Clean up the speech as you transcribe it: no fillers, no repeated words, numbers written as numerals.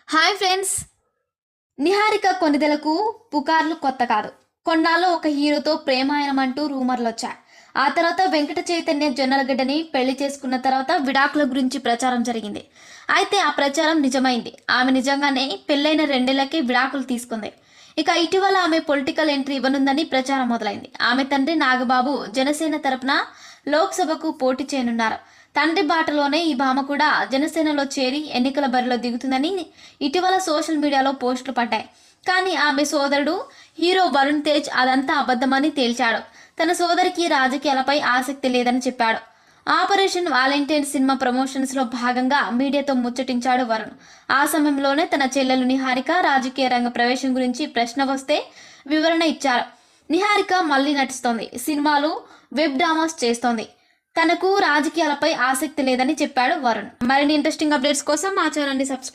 Hi friends. Niharika కొనిదెలకు పుకార్లు కొత్త కాదు. కొన్నాళ్ళు ఒక హీరోతో ప్రేమాయణం అంటూ రూమర్లు వచ్చాయి. ఆ తర్వాత వెంకట చైతన్య జొన్నలగడ్డని పెళ్లి చేసుకున్న తర్వాత విడాకుల గురించి ప్రచారం జరిగింది. అయితే ఆ ప్రచారం నిజమైంది. ఆమె నిజంగానే పెళ్ళైన 2 ఏళ్లకే విడాకులు తీసుకుంది. ఇక ఇటీవల ఆమె పొలిటికల్ ఎంట్రీ ఇవ్వనుందని ప్రచారం మొదలైంది. ఆమె తండ్రి నాగబాబు జనసేన తరపున లోక్సభకు పోటీ చేయనున్నారు. తండ్రి బాటలోనే ఈ భామ కూడా జనసేనలో చేరి ఎన్నికల బరిలో దిగుతుందని ఇటీవల సోషల్ మీడియాలో పోస్టులు పడ్డాయి. కానీ ఆమె సోదరుడు హీరో వరుణ్ తేజ్ అదంతా అబద్ధమని తేల్చాడు. తన సోదరికి రాజకీయాలపై ఆసక్తి లేదని చెప్పాడు. ఆపరేషన్ వాలంటైన్ సినిమా ప్రమోషన్స్ లో భాగంగా మీడియాతో ముచ్చటించాడు వరుణ్. ఆ సమయంలోనే తన చెల్లెలు నిహారిక రాజకీయ రంగ ప్రవేశం గురించి ప్రశ్న వస్తే వివరణ ఇచ్చారు. నిహారిక మళ్ళీ నటిస్తోంది, సినిమాలు, వెబ్ డ్రామాస్ చేస్తోంది. తనకు రాజకీయాలపై ఆసక్తి లేదని చెప్పాడు వరుణ్. మరిన్ని ఇంట్రెస్టింగ్ అప్డేట్స్ కోసం మా ఛానల్ని సబ్స్క్రైబ్